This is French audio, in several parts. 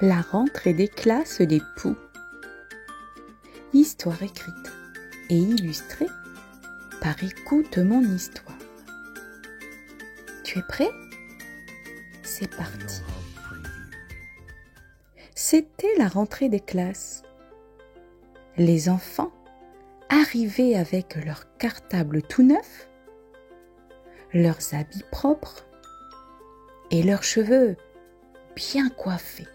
La rentrée des classes des poux. Histoire écrite et illustrée par Écoute mon histoire. Tu es prêt? C'est parti. C'était la rentrée des classes. Les enfants arrivaient avec leurs cartables tout neufs, leurs habits propres et leurs cheveux bien coiffés.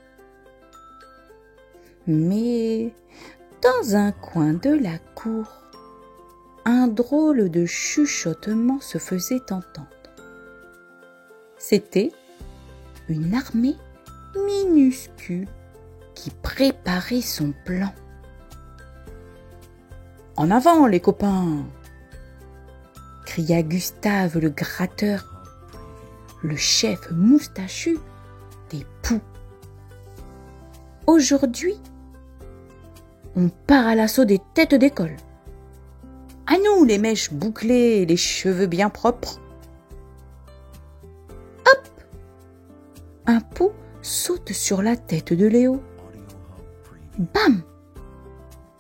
Mais dans un coin de la cour, un drôle de chuchotement se faisait entendre. C'était une armée minuscule qui préparait son plan. « En avant, les copains !» cria Gustave le gratteur, le chef moustachu des poux. « Aujourd'hui, on part à l'assaut des têtes d'école. À nous les mèches bouclées et les cheveux bien propres. » Hop! Un pou saute sur la tête de Léo. Bam!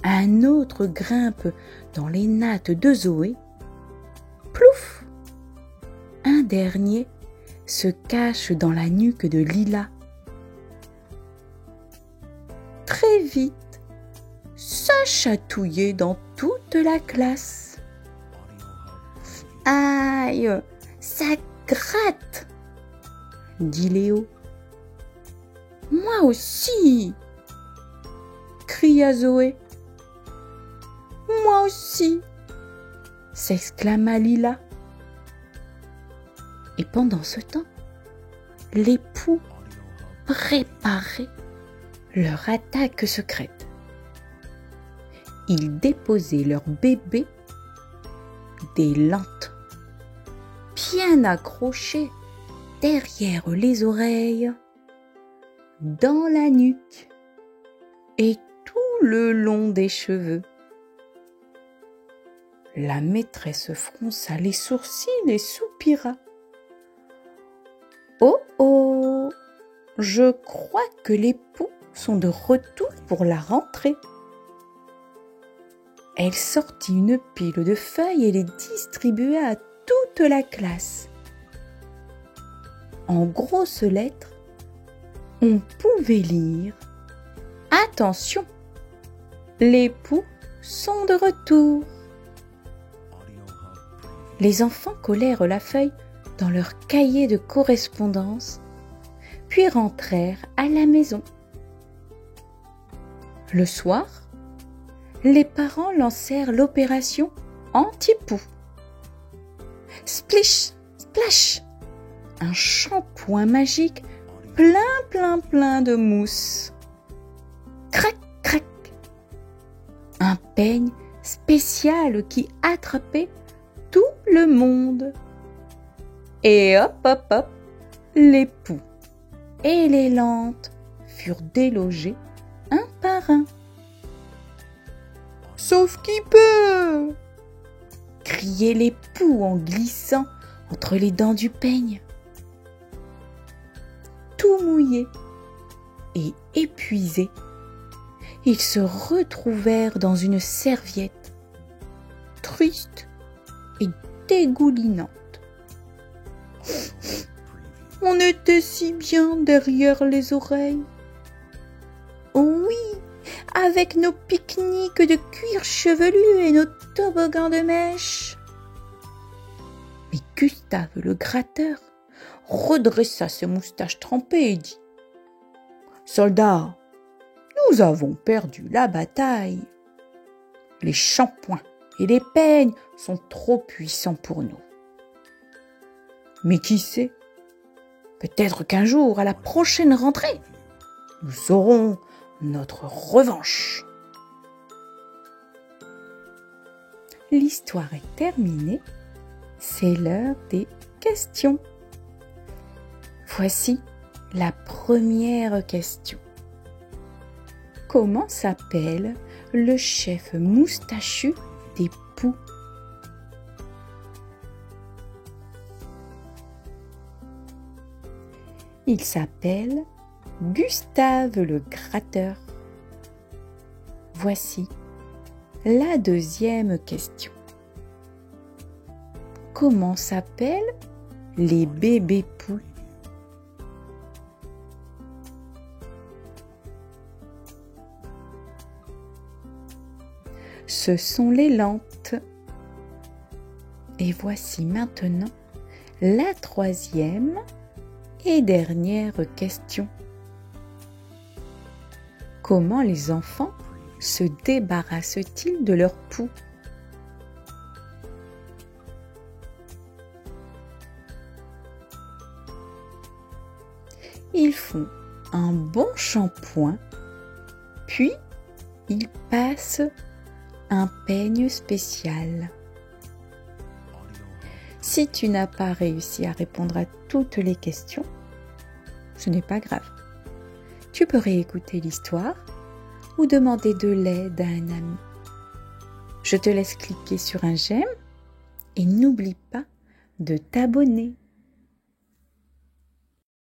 Un autre grimpe dans les nattes de Zoé. Plouf! Un dernier se cache dans la nuque de Lila. Très vite, ça chatouillait dans toute la classe. Aïe, ça gratte, dit Léo. Moi aussi, cria Zoé. Moi aussi, s'exclama Lila. Et pendant ce temps, les poux préparaient leur attaque secrète. Ils déposaient leur bébé des lentes, bien accrochées derrière les oreilles, dans la nuque et tout le long des cheveux. La maîtresse fronça les sourcils et soupira. « Oh oh, je crois que les poux sont de retour pour la rentrée. » Elle sortit une pile de feuilles et les distribua à toute la classe. En grosses lettres, on pouvait lire « Attention, les poux sont de retour !» Les enfants collèrent la feuille dans leur cahier de correspondance, puis rentrèrent à la maison. Le soir, les parents lancèrent l'opération anti-poux. Splish, splash, un shampoing magique plein de mousse. Crac, crac, un peigne spécial qui attrapait tout le monde. Et hop, hop, hop, les poux et les lentes furent délogés un par un. « Sauf qui peut !» criaient les poux en glissant entre les dents du peigne. Tout mouillés et épuisés, ils se retrouvèrent dans une serviette, triste et dégoulinante. On était si bien derrière les oreilles. Oui, avec nos pique-niques de cuir chevelu et nos toboggans de mèche. Mais Gustave le gratteur redressa ses moustaches trempées et dit : « Soldats, nous avons perdu la bataille. Les shampoings et les peignes sont trop puissants pour nous. Mais qui sait, peut-être qu'un jour, à la prochaine rentrée, nous aurons notre revanche. » L'histoire est terminée, c'est l'heure des questions. Voici la première question. Comment s'appelle le chef moustachu des poux? Il s'appelle Gustave le gratteur. Voici la deuxième question. Comment s'appellent les bébés poux? Ce sont les lentes. Et voici maintenant la troisième et dernière question. Comment les enfants se débarrassent-ils de leur poux? Ils font un bon shampoing, puis ils passent un peigne spécial. Si tu n'as pas réussi à répondre à toutes les questions, ce n'est pas grave. Tu peux réécouter l'histoire ou demander de l'aide à un ami. Je te laisse cliquer sur un j'aime et n'oublie pas de t'abonner.